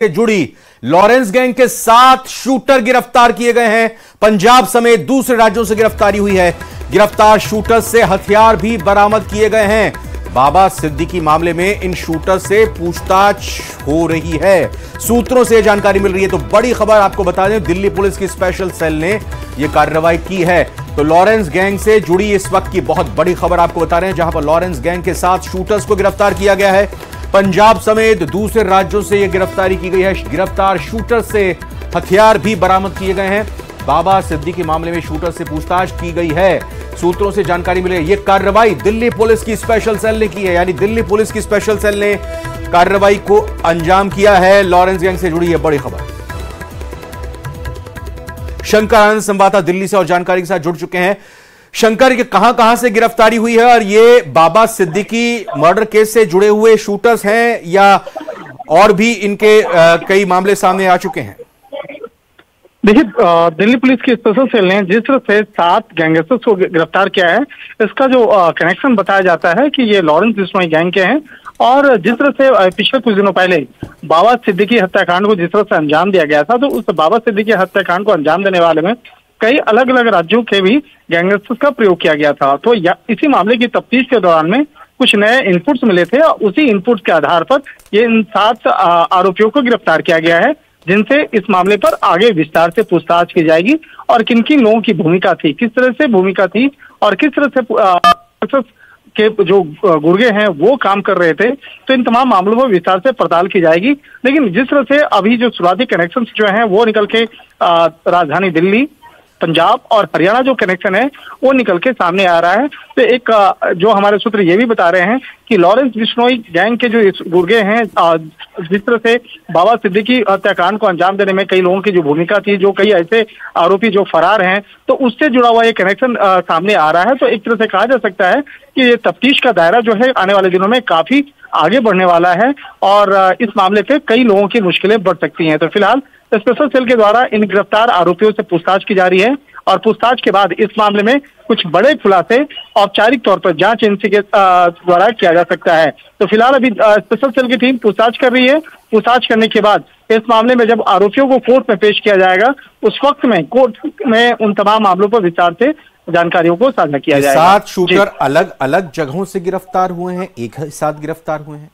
से जुड़ी Lawrence gang के 7 शूटर गिरफ्तार किए गए हैं। पंजाब समेत दूसरे राज्यों से गिरफ्तारी हुई है। गिरफ्तार शूटर से हथियार भी बरामद किए गए हैं। बाबा सिद्दीकी मामले में इन शूटर से पूछताछ हो रही है, सूत्रों से जानकारी मिल रही है। तो बड़ी खबर आपको बता दें, दिल्ली पुलिस की स्पेशल सेल ने यह कार्रवाई की है। तो लॉरेंस गैंग से जुड़ी इस वक्त की बहुत बड़ी खबर आपको बता रहे हैं, जहां पर लॉरेंस गैंग के 7 शूटर्स को गिरफ्तार किया गया है। पंजाब समेत दूसरे राज्यों से यह गिरफ्तारी की गई है। गिरफ्तार शूटर से हथियार भी बरामद किए गए हैं। बाबा सिद्दीकी मामले में शूटर से पूछताछ की गई है, सूत्रों से जानकारी मिली है। यह कार्रवाई दिल्ली पुलिस की स्पेशल सेल ने की है, यानी दिल्ली पुलिस की स्पेशल सेल ने कार्रवाई को अंजाम किया है। लॉरेंस गैंग से जुड़ी यह बड़ी खबर। शंकर आनंद संवाददाता दिल्ली से और जानकारी के साथ जुड़ चुके हैं। शंकर, ये कहां से गिरफ्तारी हुई है और ये बाबा सिद्दीकी मर्डर केस से जुड़े हुए शूटर्स हैं या और भी इनके कई मामले सामने आ चुके हैं? देखिए, दिल्ली पुलिस की स्पेशल सेल ने जिस तरह से 7 गैंगस्टर्स को गिरफ्तार किया है, इसका जो कनेक्शन बताया जाता है कि ये लॉरेंस बिश्नोई गैंग के हैं। और जिस तरह से पिछले कुछ दिनों पहले बाबा सिद्दीकी हत्याकांड को जिस तरह से अंजाम दिया गया था, तो उस बाबा सिद्दीकी हत्याकांड को अंजाम देने वाले में कई अलग अलग राज्यों के भी गैंगस्टर्स का प्रयोग किया गया था। तो इसी मामले की तफ्तीश के दौरान में कुछ नए इनपुट्स मिले थे और उसी इनपुट्स के आधार पर ये इन 7 आरोपियों को गिरफ्तार किया गया है, जिनसे इस मामले पर आगे विस्तार से पूछताछ की जाएगी और किन किन लोगों की भूमिका थी, किस तरह से भूमिका थी और किस तरह से के जो गुर्गे हैं वो काम कर रहे थे। तो इन तमाम मामलों पर विस्तार से पड़ताल की जाएगी। लेकिन जिस तरह से अभी जो शुरुआती कनेक्शंस जो हैं वो निकल के राजधानी दिल्ली, पंजाब और हरियाणा जो कनेक्शन है वो निकल के सामने आ रहा है। तो एक जो हमारे सूत्र ये भी बता रहे हैं कि लॉरेंस बिश्नोई गैंग के जो गुर्गे हैं, जिस तरह से बाबा सिद्दीकी हत्याकांड को अंजाम देने में कई लोगों की जो भूमिका थी, जो कई ऐसे आरोपी जो फरार हैं, तो उससे जुड़ा हुआ ये कनेक्शन सामने आ रहा है। तो एक तरह से कहा जा सकता है कि ये तफ्तीश का दायरा जो है आने वाले दिनों में काफी आगे बढ़ने वाला है और इस मामले पे कई लोगों की मुश्किलें बढ़ सकती हैं। तो फिलहाल स्पेशल सेल के द्वारा इन गिरफ्तार आरोपियों से पूछताछ की जा रही है और पूछताछ के बाद इस मामले में कुछ बड़े खुलासे औपचारिक तौर पर जांच एजेंसी के द्वारा किया जा सकता है। तो फिलहाल अभी स्पेशल सेल की टीम पूछताछ कर रही है। पूछताछ करने के बाद इस मामले में जब आरोपियों को कोर्ट में पेश किया जाएगा, उस वक्त में कोर्ट में उन तमाम मामलों पर विस्तार से जानकारियों को साझा किया जाएगा। 7 शूटर अलग अलग जगहों से गिरफ्तार हुए हैं, एक साथ गिरफ्तार हुए हैं?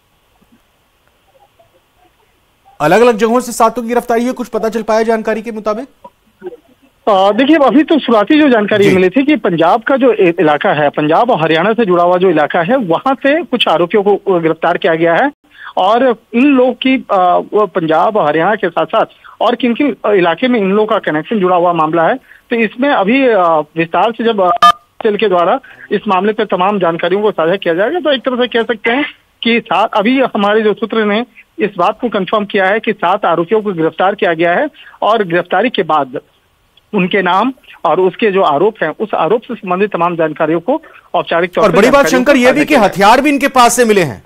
अलग अलग जगहों से 7 की गिरफ्तारी हुई, कुछ पता चल पाया जानकारी के मुताबिक? देखिए, अभी तो शुरुआती जो जानकारी मिली थी कि पंजाब का जो इलाका है, पंजाब और हरियाणा से जुड़ा हुआ जो इलाका है, वहां से कुछ आरोपियों को गिरफ्तार किया गया है और इन लोग की पंजाब और हरियाणा के साथ साथ और किन किन इलाके में इन लोगों का कनेक्शन जुड़ा हुआ मामला है। तो इसमें अभी विस्तार से जब सेल के द्वारा इस मामले पर तमाम जानकारियों को साझा किया जाएगा, तो एक तरह से कह सकते हैं कि 7 अभी हमारे जो सूत्र ने इस बात को कंफर्म किया है कि 7 आरोपियों को गिरफ्तार किया गया है और गिरफ्तारी के बाद उनके नाम और उसके जो आरोप हैं, उस आरोप से संबंधित तमाम जानकारियों को औपचारिक तौर पर। और बड़ी बात शंकर यह भी कि हथियार भी इनके पास से मिले हैं।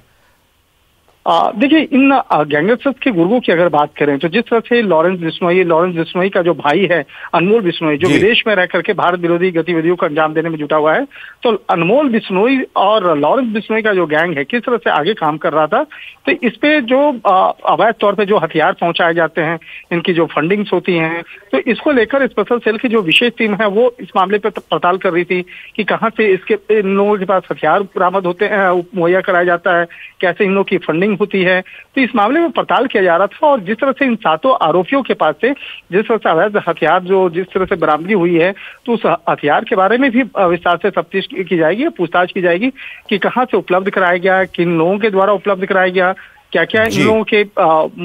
देखिए, इन गैंगस्टर्स के गुर्गों की अगर बात करें तो जिस तरह से लॉरेंस बिश्नोई का जो भाई है अनमोल बिश्नोई, जो विदेश में रह करके भारत विरोधी गतिविधियों को अंजाम देने में जुटा हुआ है, तो अनमोल बिश्नोई और लॉरेंस बिश्नोई का जो गैंग है किस तरह से आगे काम कर रहा था, तो इस पे जो अवैध तौर पे जो हथियार पहुंचाए जाते हैं, इनकी जो फंडिंग्स होती हैं, तो इसको लेकर स्पेशल सेल की जो विशेष टीम है वो इस मामले पर पड़ताल कर रही थी कि कहाँ से इन लोगों के पास हथियार बरामद होते हैं, मुहैया कराया जाता है, कैसे इन लोगों की फंडिंग होती है। तो इस मामले में पड़ताल किया जा रहा था और जिस तरह से इन 7 आरोपियों के पास से जिस तरह से अवैध हथियार जो जिस तरह से बरामदगी हुई है, तो उस हथियार के बारे में भी विस्तार से तफ्तीश की जाएगी, पूछताछ की जाएगी कि कहाँ से उपलब्ध कराया गया, किन लोगों के द्वारा उपलब्ध कराया गया, क्या क्या इन लोगों के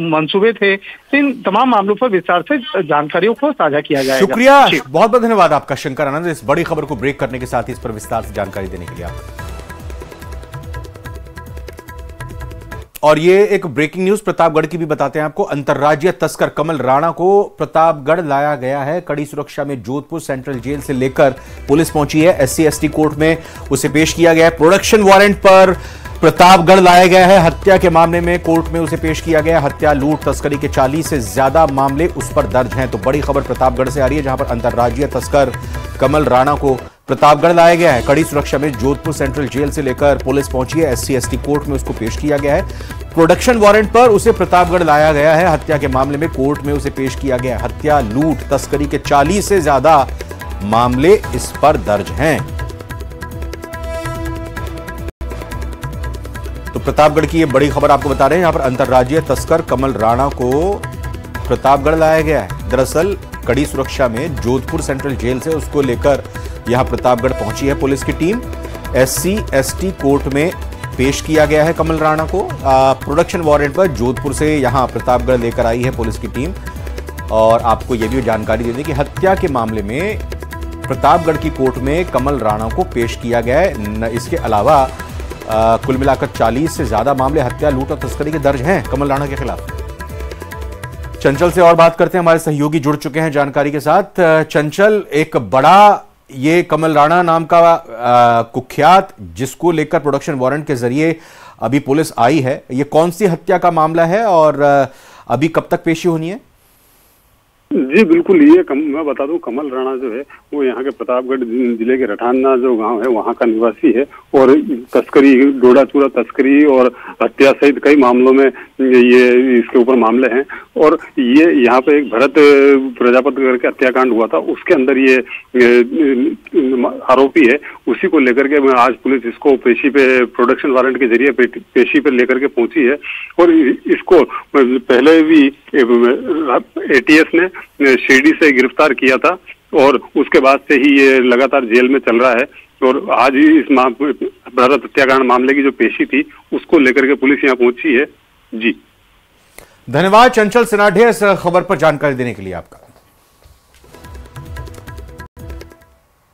मंसूबे थे। तो इन तमाम मामलों पर विस्तार से जानकारियों को साझा किया जाएगा। शुक्रिया, बहुत बहुत धन्यवाद आपका शंकर आनंद, इस बड़ी खबर को ब्रेक करने के साथ ही इस पर विस्तार से जानकारी देने के लिए आपका। और ये एक ब्रेकिंग न्यूज प्रतापगढ़ की भी बताते हैं आपको। अंतर्राज्यीय तस्कर कमल राणा को प्रतापगढ़ लाया गया है। कड़ी सुरक्षा में जोधपुर सेंट्रल जेल से लेकर पुलिस पहुंची है। SC/ST कोर्ट में उसे पेश किया गया है। प्रोडक्शन वारंट पर प्रतापगढ़ लाया गया है। हत्या के मामले में कोर्ट में उसे पेश किया गया। हत्या, लूट, तस्करी के 40 से ज्यादा मामले उस पर दर्ज हैं। तो बड़ी खबर प्रतापगढ़ से आ रही है, जहां पर अंतर्राज्यीय तस्कर कमल राणा को प्रतापगढ़ लाया गया है। कड़ी सुरक्षा में जोधपुर सेंट्रल जेल से लेकर पुलिस पहुंची है। SC/ST कोर्ट में उसको पेश किया गया है। प्रोडक्शन वारंट पर उसे प्रतापगढ़ लाया गया है। हत्या के मामले में कोर्ट में उसे पेश किया गया है। हत्या, लूट, तस्करी के 40 से ज्यादा मामले इस पर दर्ज हैं। तो प्रतापगढ़ की ये बड़ी खबर आपको बता रहे हैं। यहां पर अंतर्राज्यीय तस्कर कमल राणा को प्रतापगढ़ लाया गया है। दरअसल कड़ी सुरक्षा में जोधपुर सेंट्रल जेल से उसको लेकर यहां प्रतापगढ़ पहुंची है पुलिस की टीम। SC/ST कोर्ट में पेश किया गया है कमल राणा को। प्रोडक्शन वारंट पर जोधपुर से यहां प्रतापगढ़ लेकर आई है पुलिस की टीम। और आपको यह भी जानकारी दे दें कि हत्या के मामले में प्रतापगढ़ की कोर्ट में कमल राणा को पेश किया गया है। इसके अलावा कुल मिलाकर 40 से ज्यादा मामले हत्या, लूट और तस्करी के दर्ज हैं कमल राणा के खिलाफ। चंचल से और बात करते हैं, हमारे सहयोगी जुड़ चुके हैं जानकारी के साथ। चंचल, एक बड़ा ये कमल राणा नाम का कुख्यात जिसको लेकर प्रोडक्शन वारंट के जरिए अभी पुलिस आई है, ये कौन सी हत्या का मामला है और अभी कब तक पेशी होनी है? जी बिल्कुल, ये मैं बता दूं, कमल राणा जो है वो यहाँ के प्रतापगढ़ जिले के रठाना जो गांव है वहाँ का निवासी है और तस्करी, डोडा चूरा तस्करी और हत्या सहित कई मामलों में ये इसके ऊपर मामले हैं। और ये यहाँ पे एक भरत प्रजापति करके हत्याकांड हुआ था, उसके अंदर ये आरोपी है। उसी को लेकर के आज पुलिस इसको पेशी पे प्रोडक्शन वारंट के जरिए पेशी पे लेकर के पहुंची है। और इसको पहले भी ATS ने शिरडी से गिरफ्तार किया था और उसके बाद से ही ये लगातार जेल में चल रहा है। और आज ही इस भरत हत्याकांड मामले की जो पेशी थी उसको लेकर के पुलिस यहाँ पहुंची है। जी धन्यवाद चंचल सिनाढे इस खबर पर जानकारी देने के लिए आपका।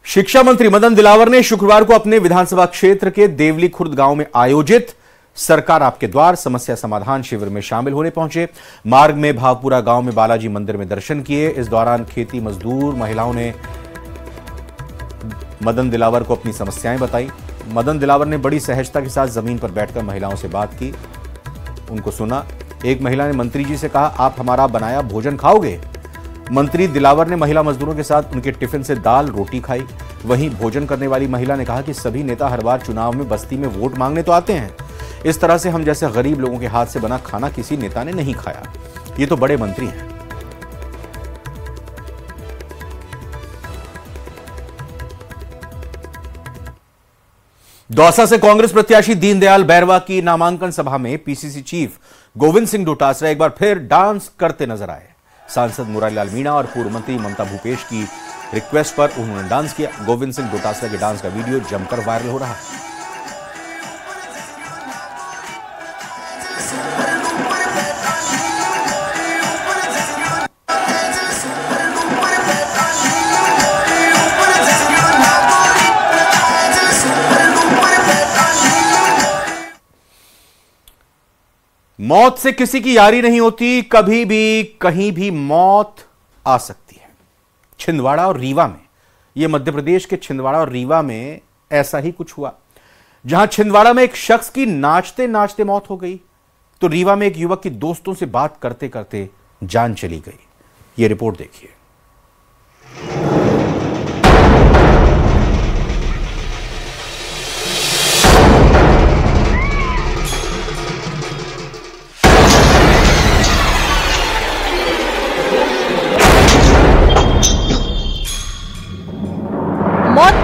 शिक्षा मंत्री मदन दिलावर ने शुक्रवार को अपने विधानसभा क्षेत्र के देवली खुर्द गांव में आयोजित सरकार आपके द्वार समस्या समाधान शिविर में शामिल होने पहुंचे। मार्ग में भावपुरा गांव में बालाजी मंदिर में दर्शन किए। इस दौरान खेती मजदूर महिलाओं ने मदन दिलावर को अपनी समस्याएं बताई। मदन दिलावर ने बड़ी सहजता के साथ जमीन पर बैठकर महिलाओं से बात की, उनको सुना। एक महिला ने मंत्री जी से कहा, आप हमारा बनाया भोजन खाओगे? मंत्री दिलावर ने महिला मजदूरों के साथ उनके टिफिन से दाल रोटी खाई। वहीं भोजन करने वाली महिला ने कहा कि सभी नेता हर बार चुनाव में बस्ती में वोट मांगने तो आते हैं, इस तरह से हम जैसे गरीब लोगों के हाथ से बना खाना किसी नेता ने नहीं खाया। ये तो बड़े मंत्री हैं। दौसा से कांग्रेस प्रत्याशी दीनदयाल बैरवा की नामांकन सभा में PCC चीफ गोविंद सिंह डोटासरा एक बार फिर डांस करते नजर आए। सांसद मुरारीलाल मीणा और पूर्व मंत्री ममता भूपेश की रिक्वेस्ट पर उन्होंने डांस किया। गोविंद सिंह डोटासरा के डांस का वीडियो जमकर वायरल हो रहा है। मौत से किसी की यारी नहीं होती, कभी भी कहीं भी मौत आ सकती है। छिंदवाड़ा और रीवा में, यह मध्य प्रदेश के छिंदवाड़ा और रीवा में ऐसा ही कुछ हुआ, जहां छिंदवाड़ा में एक शख्स की नाचते नाचते मौत हो गई तो रीवा में एक युवक की दोस्तों से बात करते करते जान चली गई। यह रिपोर्ट देखिए।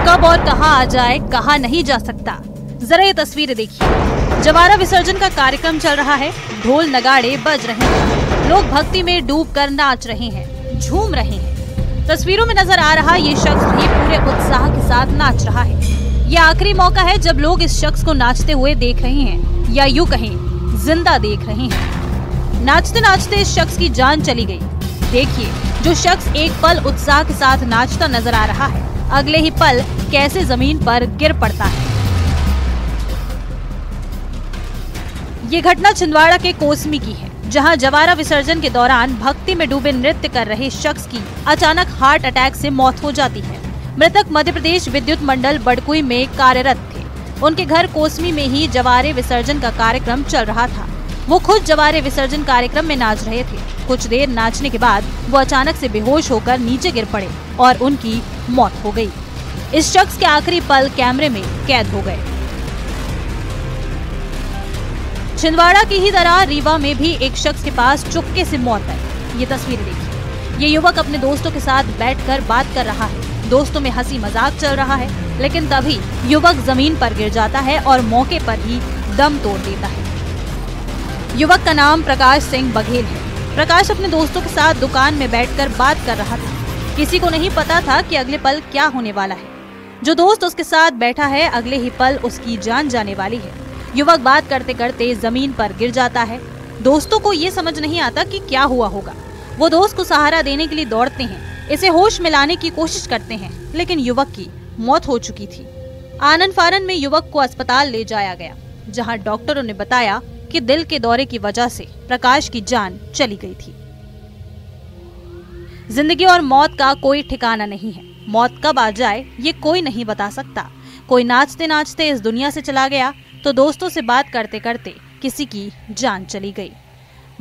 कब और कहां आ जाए कहा नहीं जा सकता। जरा ये तस्वीरें देखिए। जवारा विसर्जन का कार्यक्रम चल रहा है, ढोल नगाड़े बज रहे हैं, लोग भक्ति में डूबकर नाच रहे हैं, झूम रहे हैं। तस्वीरों में नजर आ रहा ये शख्स भी पूरे उत्साह के साथ नाच रहा है। ये आखिरी मौका है जब लोग इस शख्स को नाचते हुए देख रहे हैं, या यूं कहें जिंदा देख रहे हैं। नाचते नाचते इस शख्स की जान चली गई। देखिए, जो शख्स एक पल उत्साह के साथ नाचता नजर आ रहा है, अगले ही पल कैसे जमीन पर गिर पड़ता है। ये घटना छिंदवाड़ा के कोसमी की है, जहां जवारा विसर्जन के दौरान भक्ति में डूबे नृत्य कर रहे शख्स की अचानक हार्ट अटैक से मौत हो जाती है। मृतक मध्य प्रदेश विद्युत मंडल बड़कुई में कार्यरत थे। उनके घर कोसमी में ही जवारे विसर्जन का कार्यक्रम चल रहा था। वो खुद जवारे विसर्जन कार्यक्रम में नाच रहे थे। कुछ देर नाचने के बाद वो अचानक से बेहोश होकर नीचे गिर पड़े और उनकी मौत हो गई। इस शख्स के आखिरी पल कैमरे में कैद हो गए। छिंदवाड़ा की ही तरह रीवा में भी एक शख्स के पास चुपके से मौत आई। ये तस्वीरें देखिए। ये युवक अपने दोस्तों के साथ बैठकर बात कर रहा है। दोस्तों में हंसी मजाक चल रहा है, लेकिन तभी युवक जमीन पर गिर जाता है और मौके पर ही दम तोड़ देता है। युवक का नाम प्रकाश सिंह बघेल है। प्रकाश अपने दोस्तों के साथ दुकान में बैठकर बात कर रहा था। किसी को नहीं पता था कि अगले पल क्या होने वाला है। जो दोस्त उसके साथ बैठा है, अगले ही पल उसकी जान जाने वाली है। युवक बात करते करते जमीन पर गिर जाता है। दोस्तों को ये समझ नहीं आता कि क्या हुआ होगा। वो दोस्त को सहारा देने के लिए दौड़ते हैं, इसे होश में लाने की कोशिश करते हैं, लेकिन युवक की मौत हो चुकी थी। आनन फानन में युवक को अस्पताल ले जाया गया, जहां डॉक्टरों ने बताया कि दिल के दौरे की वजह से प्रकाश की जान चली गई थी। जिंदगी और मौत का कोई ठिकाना नहीं है। मौत कब आ जाए ये कोई नहीं बता सकता। कोई नाचते नाचते इस दुनिया से चला गया, तो दोस्तों से बात करते करते किसी की जान चली गई।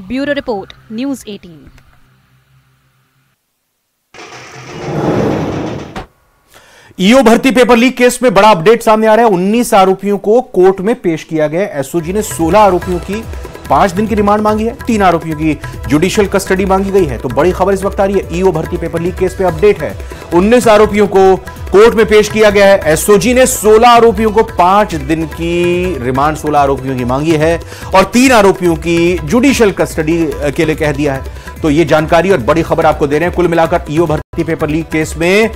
Bureau report, news 18। ईओ भर्ती पेपर लीक केस में बड़ा अपडेट सामने आ रहा है। 19 आरोपियों को कोर्ट में पेश किया गया। एसओजी ने 16 आरोपियों की 5 दिन की रिमांड मांगी है। 3 आरोपियों की जुडिशियल कस्टडी मांगी गई है। तो बड़ी खबर इस वक्त आ रही है, ईओ भर्ती पेपर लीक केस पे अपडेट है। 19 आरोपियों को कोर्ट में पेश किया गया है। एसओजी ने 16 आरोपियों को 5 दिन की रिमांड 16 आरोपियों की मांगी है और 3 आरोपियों की जुडिशियल कस्टडी के लिए कह दिया है। तो ये जानकारी और बड़ी खबर आपको दे रहे हैं। कुल मिलाकर ईओ भर्ती पेपर लीक केस में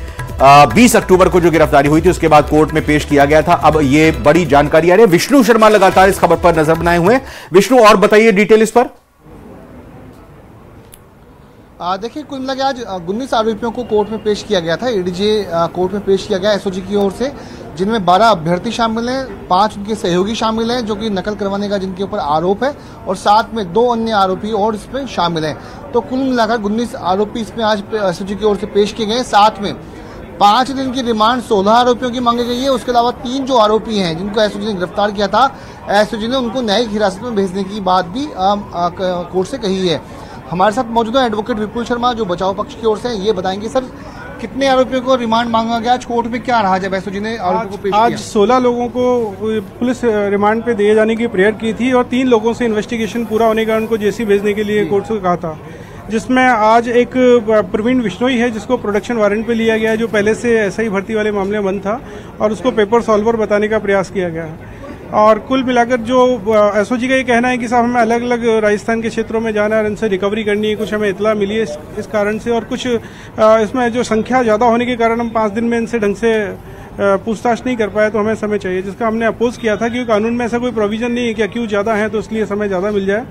20 अक्टूबर को जो गिरफ्तारी हुई थी, उसके बाद कोर्ट में पेश किया गया था। अब ये बड़ी जानकारी आ रही है। विष्णु शर्मा लगातार इस खबर पर नजर बनाए हुए हैं। विष्णु, और बताइए डिटेल इस पर। देखिए, कुल मिला के आज 19 आरोपियों को कोर्ट में पेश किया गया था। एडीजे कोर्ट में पेश किया गया एसओजी की ओर से, जिनमें 12 अभ्यर्थी शामिल हैं, 5 उनके सहयोगी शामिल हैं जो कि नकल करवाने का जिनके ऊपर आरोप है, और साथ में 2 अन्य आरोपी और इसमें शामिल हैं। तो कुल मिलाकर 19 आरोपी इसमें आज एसओजी की ओर से पेश किए गए। साथ में 5 दिन की रिमांड 16 आरोपियों की मांगी गई है। उसके अलावा 3 जो आरोपी हैं जिनको एसओजी ने गिरफ्तार किया था, एसओजी ने उनको न्यायिक हिरासत में भेजने की बात भी कोर्ट से कही है। हमारे साथ मौजूद है एडवोकेट विपुल शर्मा, जो बचाव पक्ष की ओर से ये बताएंगे। सर, कितने आरोपियों को रिमांड मांगा गया? आज कोर्ट में क्या रहा जब एसओजी ने आरोपियों को पेश किया? आज 16 लोगों को पुलिस रिमांड पे दिए जाने की प्रेयर की थी और 3 लोगों से इन्वेस्टिगेशन पूरा होने का उनको जेसी भेजने के लिए कोर्ट से कहा था, जिसमें आज एक प्रवीण विश्नोई है जिसको प्रोडक्शन वारंट पे लिया गया है, जो पहले से एसआई भर्ती वाले मामले में बंद था, और उसको पेपर सॉल्वर बताने का प्रयास किया गया है। और कुल मिलाकर जो एसओजी का ये कहना है कि साहब हमें अलग अलग राजस्थान के क्षेत्रों में जाना है और इनसे रिकवरी करनी है, कुछ हमें इतला मिली है इस कारण से, और कुछ इसमें जो संख्या ज़्यादा होने के कारण हम 5 दिन में इनसे ढंग से पूछताछ नहीं कर पाया, तो हमें समय चाहिए, जिसका हमने अपोज किया था, क्योंकि कानून में ऐसा कोई प्रोविजन नहीं है कि अक्यूज ज़्यादा है तो इसलिए समय ज़्यादा मिल जाए।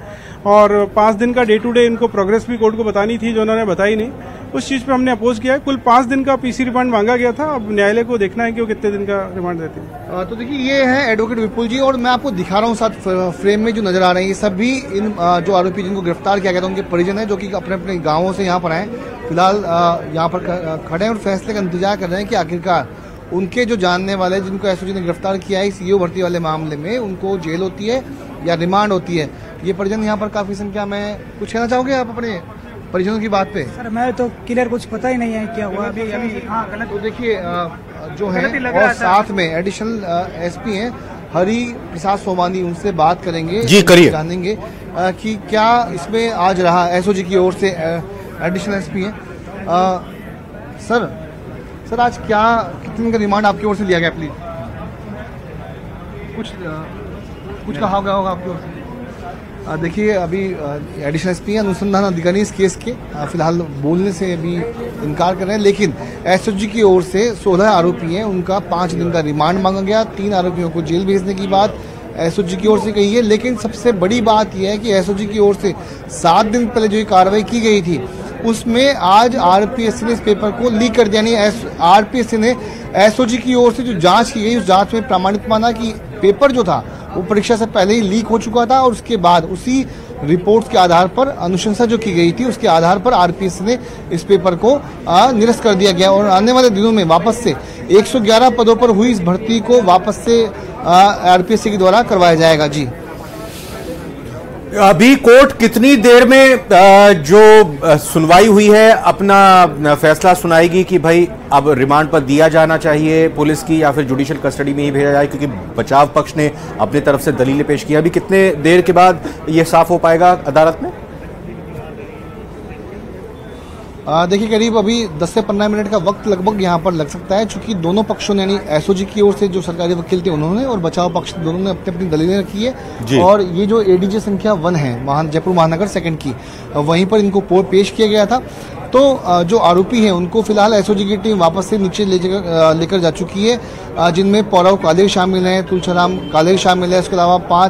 और 5 दिन का डे टू डे इनको प्रोग्रेस भी कोर्ट को बतानी थी, जो उन्होंने बताई नहीं, उस चीज़ पे हमने अपोज किया है। कुल 5 दिन का पीसी रिमांड मांगा गया था। अब न्यायालय को देखना है कि वो कितने दिन का रिमांड देते हैं। तो देखिए, ये है एडवोकेट विपुल जी, और मैं आपको दिखा रहा हूँ साथ फ्रेम में जो नजर आ रहे हैं, ये सभी इन जो आरोपी जिनको गिरफ्तार किया गया था उनके परिजन हैं, जो कि अपने अपने गाँवों से यहाँ पर आए, फिलहाल यहाँ पर खड़े हैं और फैसले का इंतजार कर रहे हैं कि आखिरकार उनके जो जानने वाले जिनको एसओजी ने गिरफ्तार किया है इस ईओ भर्ती वाले मामले में, उनको जेल होती है या रिमांड होती है। ये परिजन यहाँ पर काफी संख्या में। कुछ कहना चाहोगे आप अपने परिजनों की बात पे? सर, मैं तो क्लियर कुछ पता ही नहीं है क्या हुआ अभी। हाँ, गलत। तो देखिए, जो है और साथ में एडिशनल एसपी हैं हरि प्रसाद सोमानी, उनसे बात करेंगे जी, करिए, जानेंगे कि क्या इसमें आज रहा। एसओजी की ओर से एडिशनल एसपी हैं। सर, आज क्या कितने का रिमांड आपकी ओर से लिया गया? प्लीज कुछ कहा होगा आपकी ओर से? देखिए, अभी एडिशनल एसपी अनुसंधान अधिकारी इस केस के फिलहाल बोलने से अभी इनकार कर रहे हैं, लेकिन एसओजी की ओर से 16 आरोपी हैं, उनका 5 दिन का रिमांड मांगा गया। 3 आरोपियों को जेल भेजने की बात एसओजी की ओर से कही है। लेकिन सबसे बड़ी बात यह है कि एसओजी की ओर से 7 दिन पहले जो कार्रवाई की गई थी, उसमें आज आरपीएससी ने इस पेपर को लीक कर दिया। नहीं, आरपीएससी ने एसओजी की ओर से जो जांच की गई, उस जांच में प्रमाणित माना कि पेपर जो था वो परीक्षा से पहले ही लीक हो चुका था, और उसके बाद उसी रिपोर्ट्स के आधार पर अनुशंसा जो की गई थी, उसके आधार पर आरपीएससी ने इस पेपर को निरस्त कर दिया गया। और आने वाले दिनों में वापस से 111 पदों पर हुई इस भर्ती को वापस से आरपीएससी के द्वारा करवाया जाएगा। जी, अभी कोर्ट कितनी देर में जो सुनवाई हुई है अपना फैसला सुनाएगी कि भाई अब रिमांड पर दिया जाना चाहिए पुलिस की या फिर जुडिशियल कस्टडी में ही भेजा जाए, क्योंकि बचाव पक्ष ने अपनी तरफ से दलीलें पेश की। अभी कितने देर के बाद यह साफ हो पाएगा अदालत में? देखिए करीब अभी 10 से 15 मिनट का वक्त लगभग यहाँ पर लग सकता है, चूंकि दोनों पक्षों ने यानी एसओजी की ओर से जो सरकारी वकील थे उन्होंने और बचाव पक्ष दोनों ने अपनी अपनी दलीलें रखी है। और ये जो एडीजे संख्या 1 है जयपुर महानगर सेकंड की, वहीं पर इनको पेश किया गया था। तो जो आरोपी हैं उनको फिलहाल एसओजी की टीम वापस से नीचे लेकर जा चुकी है, जिनमें पौरव कालेर शामिल हैं, तुलसीराम कालेर शामिल है। इसके अलावा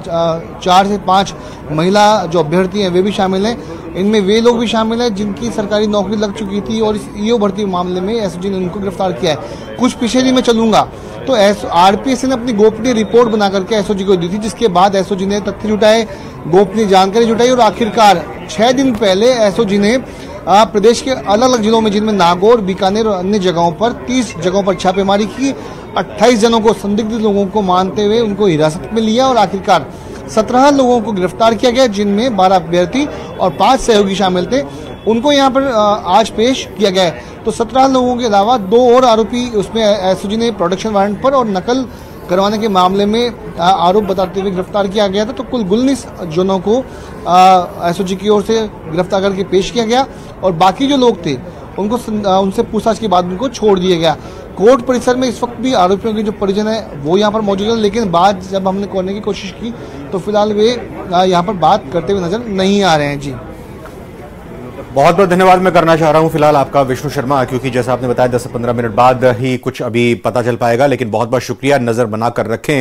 4 से 5 महिला जो अभ्यर्थी हैं वे भी शामिल हैं। इनमें वे लोग भी शामिल हैं जिनकी सरकारी नौकरी लग चुकी थी और इस ईओ भर्ती मामले में एसओजी ने उनको गिरफ्तार किया है। कुछ पीछे नहीं मैं चलूंगा तो आरपीएस ने अपनी गोपनीय रिपोर्ट बना करके एसओजी को दी थी, जिसके बाद एसओजी ने तथ्य जुटाए, गोपनीय जानकारी जुटाई और आखिरकार 6 दिन पहले एसओजी ने प्रदेश के अलग अलग जिलों में, जिनमें नागौर, बीकानेर और अन्य जगहों पर 30 जगहों पर छापेमारी की। 28 जनों को, संदिग्ध लोगों को मानते हुए उनको हिरासत में लिया और आखिरकार 17 लोगों को गिरफ्तार किया गया, जिनमें 12 अभ्यर्थी और 5 सहयोगी शामिल थे। उनको यहाँ पर आज पेश किया गया है। तो 17 लोगों के अलावा 2 और आरोपी उसमें एसओजी ने प्रोडक्शन वारंट पर और नकल करवाने के मामले में आरोप बताते हुए गिरफ्तार किया गया था। तो कुल 19 जनों को एसओजी की ओर से गिरफ्तार करके पेश किया गया और बाकी जो लोग थे उनको उनसे पूछताछ के बाद उनको छोड़ दिया गया। कोर्ट परिसर में इस वक्त भी आरोपियों के जो परिजन है वो यहाँ पर मौजूद है, लेकिन बाद जब हमने खोलने की कोशिश की तो फिलहाल वे यहाँ पर बात करते हुए नजर नहीं आ रहे हैं। जी बहुत बहुत धन्यवाद मैं करना चाह रहा हूं फिलहाल आपका विष्णु शर्मा, क्योंकि जैसा आपने बताया 10 से 15 मिनट बाद ही कुछ अभी पता चल पाएगा। लेकिन बहुत बहुत शुक्रिया, नजर बनाकर रखें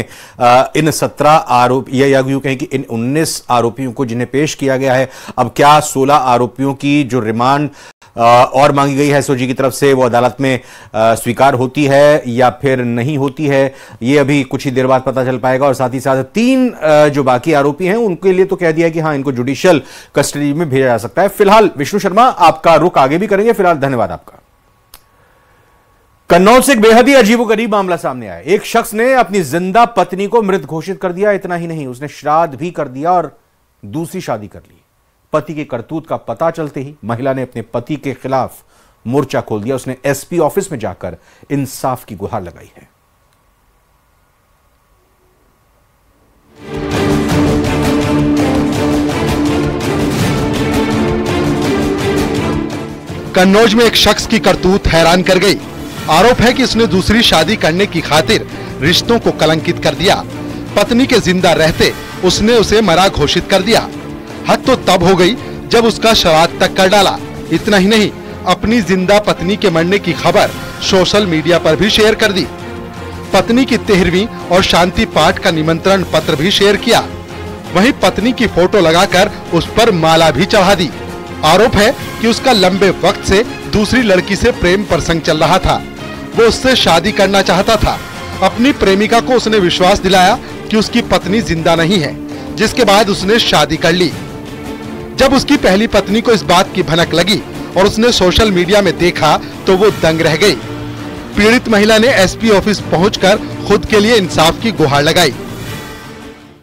इन 17 आरोप या यूं कहें कि इन 19 आरोपियों को जिन्हें पेश किया गया है। अब क्या 16 आरोपियों की जो रिमांड और मांगी गई है एसओजी की तरफ से वो अदालत में स्वीकार होती है या फिर नहीं होती है, ये अभी कुछ ही देर बाद पता चल पाएगा। और साथ ही साथ 3 जो बाकी आरोपी हैं उनके लिए तो कह दिया कि हाँ इनको जुडिशियल कस्टडी में भेजा जा सकता है। फिलहाल विष्णु शर्मा आपका रुख आगे भी करेंगे, फिलहाल धन्यवाद आपका। कन्नौज से एक बेहद ही अजीबोगरीब मामला सामने आया। एक शख्स ने अपनी जिंदा पत्नी को मृत घोषित कर दिया। इतना ही नहीं, उसने श्राद्ध भी कर दिया और दूसरी शादी कर ली। पति के करतूत का पता चलते ही महिला ने अपने पति के खिलाफ मोर्चा खोल दिया। उसने एसपी ऑफिस में जाकर इंसाफ की गुहार लगाई है। कन्नौज में एक शख्स की करतूत हैरान कर गई। आरोप है कि उसने दूसरी शादी करने की खातिर रिश्तों को कलंकित कर दिया। पत्नी के जिंदा रहते उसने उसे मरा घोषित कर दिया। हद तो तब हो गई जब उसका श्राद्ध तक कर डाला। इतना ही नहीं, अपनी जिंदा पत्नी के मरने की खबर सोशल मीडिया पर भी शेयर कर दी। पत्नी की 13वीं और शांति पाठ का निमंत्रण पत्र भी शेयर किया। वहीं पत्नी की फोटो लगाकर उस पर माला भी चढ़ा दी। आरोप है कि उसका लंबे वक्त से दूसरी लड़की से प्रेम प्रसंग चल रहा था। वो उससे शादी करना चाहता था। अपनी प्रेमिका को उसने विश्वास दिलाया कि उसकी पत्नी जिंदा नहीं है, जिसके बाद उसने शादी कर ली। जब उसकी पहली पत्नी को इस बात की भनक लगी और उसने सोशल मीडिया में देखा तो वो दंग रह गई। पीड़ित महिला ने एसपी ऑफिस पहुंचकर खुद के लिए इंसाफ की गुहार लगाई।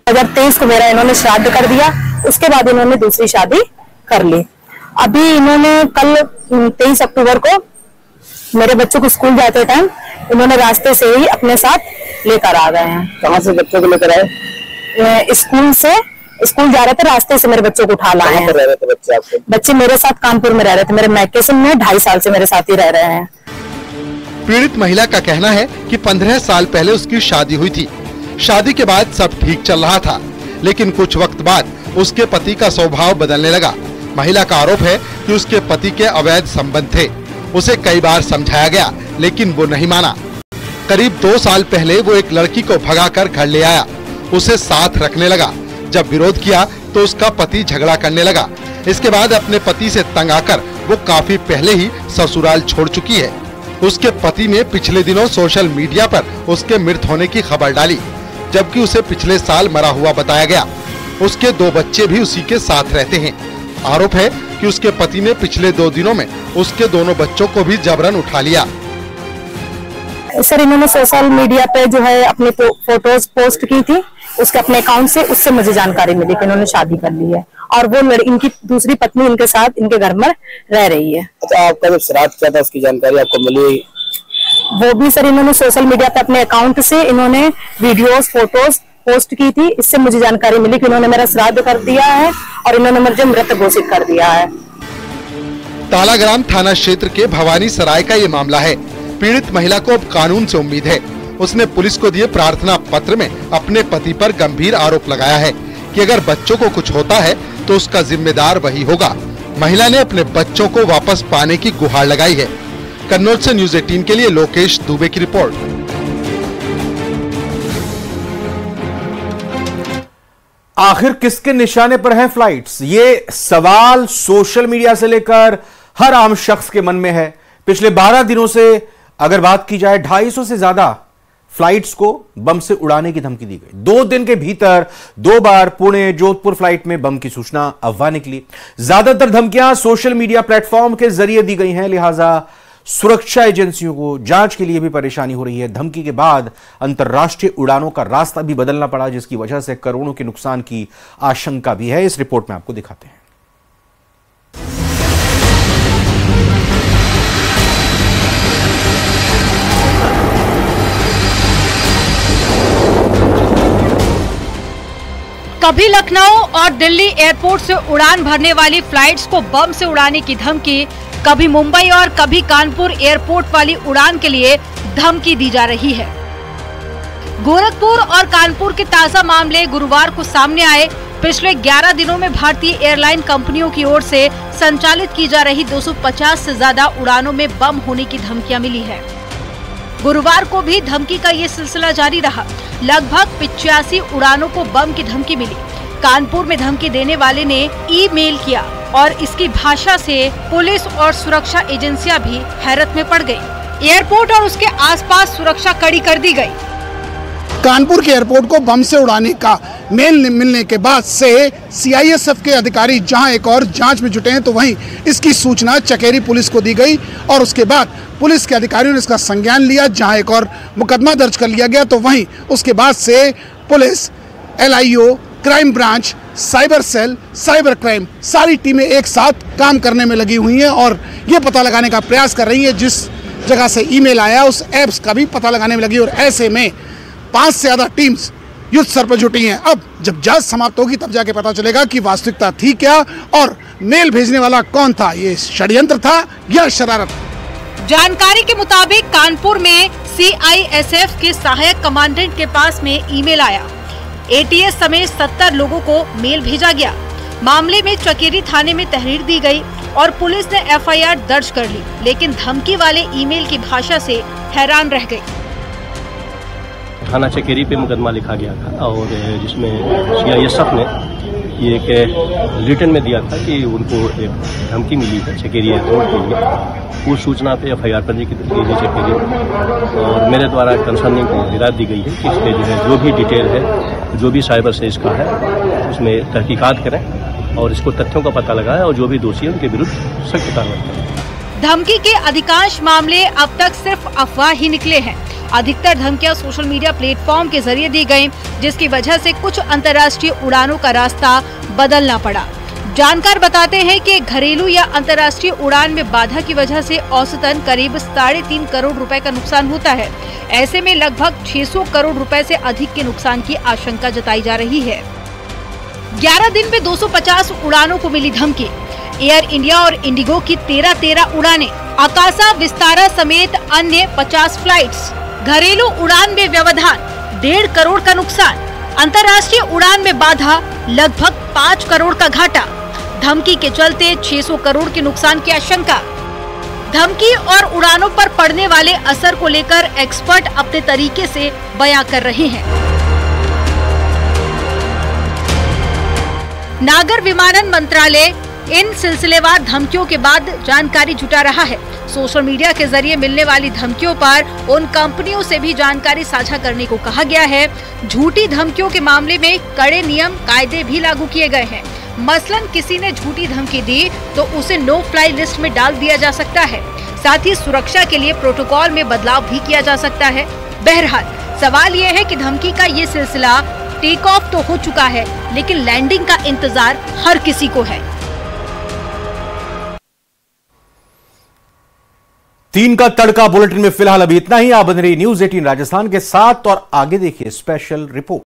2023 को मेरा इन्होंने श्राद्ध कर दिया, उसके बाद इन्होंने दूसरी शादी कर ली। अभी इन्होंने कल 23 अक्टूबर को मेरे बच्चों को स्कूल जाते टाइम इन्होंने रास्ते से ही अपने साथ लेकर आ गए हैं। कहाँ से बच्चों को लेकर आए? स्कूल से, स्कूल जा रहे थे, रास्ते से मेरे बच्चों को उठा लाए हैं। रह रहे थे बच्चे आपके? बच्चे मेरे साथ कानपुर में रह रहे थे। मेरे मैके में 2.5 साल से मेरे साथ ही रह रहे हैं। पीड़ित महिला का कहना है कि 15 साल पहले उसकी शादी हुई थी। शादी के बाद सब ठीक चल रहा था, लेकिन कुछ वक्त बाद उसके पति का स्वभाव बदलने लगा। महिला का आरोप है कि उसके पति के अवैध संबंध थे। उसे कई बार समझाया गया, लेकिन वो नहीं माना। करीब 2 साल पहले वो एक लड़की को भगाकर घर ले आया, उसे साथ रखने लगा। जब विरोध किया तो उसका पति झगड़ा करने लगा। इसके बाद अपने पति से तंग आकर वो काफी पहले ही ससुराल छोड़ चुकी है। उसके पति ने पिछले दिनों सोशल मीडिया पर उसके मृत होने की खबर डाली, जबकि उसे पिछले साल मरा हुआ बताया गया। उसके 2 बच्चे भी उसी के साथ रहते हैं। आरोप है कि उसके पति ने पिछले 2 दिनों में उसके दोनों बच्चों को भी जबरन उठा लिया। सर, इन्होंने सोशल मीडिया पे जो है अपनी फोटोज पोस्ट की थी उसके अपने अकाउंट से, उससे मुझे जानकारी मिली कि इन्होंने शादी कर ली है और वो इनकी दूसरी पत्नी इनके साथ इनके घर में रह रही है। अच्छा, आपका जब श्राद्ध किया था उसकी जानकारी आपको मिली? वो भी सर इन्होंने सोशल मीडिया पे अपने अकाउंट से इन्होंने वीडियोस फोटोज पोस्ट की थी, इससे मुझे जानकारी मिली कि इन्होंने मेरा श्राद्ध कर दिया है और इन्होंने मुझे मृत घोषित कर दिया है। तालाग्राम थाना क्षेत्र के भवानी सराय का ये मामला है। पीड़ित महिला को अब कानून से उम्मीद है। उसने पुलिस को दिए प्रार्थना पत्र में अपने पति पर गंभीर आरोप लगाया है कि अगर बच्चों को कुछ होता है तो उसका जिम्मेदार वही होगा। महिला ने अपने बच्चों को वापस पाने की गुहार लगाई है। कन्नौज से न्यूज़ 18 के लिए लोकेश दुबे की रिपोर्ट। आखिर किसके निशाने पर हैं फ्लाइट्स? ये सवाल सोशल मीडिया से लेकर हर आम शख्स के मन में है। पिछले 12 दिनों से अगर बात की जाए 250 से ज्यादा फ्लाइट्स को बम से उड़ाने की धमकी दी गई। 2 दिन के भीतर 2 बार पुणे जोधपुर फ्लाइट में बम की सूचना अफवाह निकली। ज्यादातर धमकियां सोशल मीडिया प्लेटफॉर्म के जरिए दी गई हैं, लिहाजा सुरक्षा एजेंसियों को जांच के लिए भी परेशानी हो रही है। धमकी के बाद अंतर्राष्ट्रीय उड़ानों का रास्ता भी बदलना पड़ा, जिसकी वजह से करोड़ों के नुकसान की आशंका भी है। इस रिपोर्ट में आपको दिखाते हैं। कभी लखनऊ और दिल्ली एयरपोर्ट से उड़ान भरने वाली फ्लाइट्स को बम से उड़ाने की धमकी, कभी मुंबई और कभी कानपुर एयरपोर्ट वाली उड़ान के लिए धमकी दी जा रही है। गोरखपुर और कानपुर के ताजा मामले गुरुवार को सामने आए। पिछले 11 दिनों में भारतीय एयरलाइन कंपनियों की ओर से संचालित की जा रही 250 से ज्यादा उड़ानों में बम होने की धमकियां मिली है। गुरुवार को भी धमकी का ये सिलसिला जारी रहा। लगभग 85 उड़ानों को बम की धमकी मिली। कानपुर में धमकी देने वाले ने ईमेल किया और इसकी भाषा से पुलिस और सुरक्षा एजेंसियां भी हैरत में पड़ गई। एयरपोर्ट और उसके आसपास सुरक्षा कड़ी कर दी गई। कानपुर के एयरपोर्ट को बम से उड़ाने का मेल मिलने के बाद से सीआईएसएफ के अधिकारी जहां एक और जांच में जुटे हैं, तो वहीं इसकी सूचना चकेरी पुलिस को दी गई और उसके बाद पुलिस के अधिकारियों ने इसका संज्ञान लिया। जहां एक और मुकदमा दर्ज कर लिया गया, तो वहीं उसके बाद से police, LIO, crime branch, cyber cell, cyber crime सारी टीमें एक साथ काम करने में लगी हुई हैं और ये पता लगाने का प्रयास कर रही है जिस जगह से ईमेल आया उस ऐप्स का भी पता लगाने में लगी। और ऐसे में 5 से ज्यादा टीम्स युद्ध स्तर पर जुटी हैं। अब जब जांच समाप्त होगी तब जाके पता चलेगा कि वास्तविकता थी क्या और मेल भेजने वाला कौन था, ये षड्यंत्र था या शरारत। जानकारी के मुताबिक कानपुर में CISF के सहायक कमांडेंट के पास में ईमेल आया। ATS समेत 70 लोगों को मेल भेजा गया। मामले में चकेरी थाने में तहरीर दी गई और पुलिस ने FIR दर्ज कर ली, लेकिन धमकी वाले ईमेल की भाषा से हैरान रह गई। थाना चकेरी पे मुकदमा लिखा गया था और जिसमें CISF ने ये एक रिटर्न में दिया था कि उनको एक धमकी मिली है चकेरी एयरपोर्ट के लिए। उस सूचना पे FIR पंजी की गई है चकेरी और मेरे द्वारा कंसर्निंग को हिदायत दी गई है कि इस पे जो है जो भी डिटेल है, जो भी साइबर से इसका है, उसमें तहकीकात करें और इसको तथ्यों का पता लगाएं और जो भी दोषी है उनके विरुद्ध सख्त कार्रवाई करें। धमकी के अधिकांश मामले अब तक सिर्फ अफवाह ही निकले हैं। अधिकतर धमकियां सोशल मीडिया प्लेटफॉर्म के जरिए दी गयी, जिसकी वजह से कुछ अंतर्राष्ट्रीय उड़ानों का रास्ता बदलना पड़ा। जानकार बताते हैं कि घरेलू या अंतर्राष्ट्रीय उड़ान में बाधा की वजह से औसतन करीब 3.5 करोड़ रुपए का नुकसान होता है। ऐसे में लगभग 600 करोड़ रुपए से अधिक के नुकसान की आशंका जताई जा रही है। 11 दिन में 250 उड़ानों को मिली धमकी। एयर इंडिया और इंडिगो की 13 उड़ानें, आकाशा विस्तारा समेत अन्य 50 फ्लाइट्स। घरेलू उड़ान में व्यवधान, 1.5 करोड़ का नुकसान। अंतर्राष्ट्रीय उड़ान में बाधा, लगभग 5 करोड़ का घाटा। धमकी के चलते 600 करोड़ के नुकसान की आशंका। धमकी और उड़ानों पर पड़ने वाले असर को लेकर एक्सपर्ट अपने तरीके से बयां कर रहे हैं। नागर विमानन मंत्रालय इन सिलसिलेवार धमकियों के बाद जानकारी जुटा रहा है। सोशल मीडिया के जरिए मिलने वाली धमकियों पर उन कंपनियों से भी जानकारी साझा करने को कहा गया है। झूठी धमकियों के मामले में कड़े नियम कायदे भी लागू किए गए हैं। मसलन किसी ने झूठी धमकी दी तो उसे नो फ्लाई लिस्ट में डाल दिया जा सकता है। साथ ही सुरक्षा के लिए प्रोटोकॉल में बदलाव भी किया जा सकता है। बहरहाल सवाल ये है कि धमकी का ये सिलसिला टेक ऑफ तो हो चुका है, लेकिन लैंडिंग का इंतजार हर किसी को है। 3 का तड़का बुलेटिन में फिलहाल अभी इतना ही। आप बन रही न्यूज़ 18 राजस्थान के साथ और आगे देखिए स्पेशल रिपोर्ट।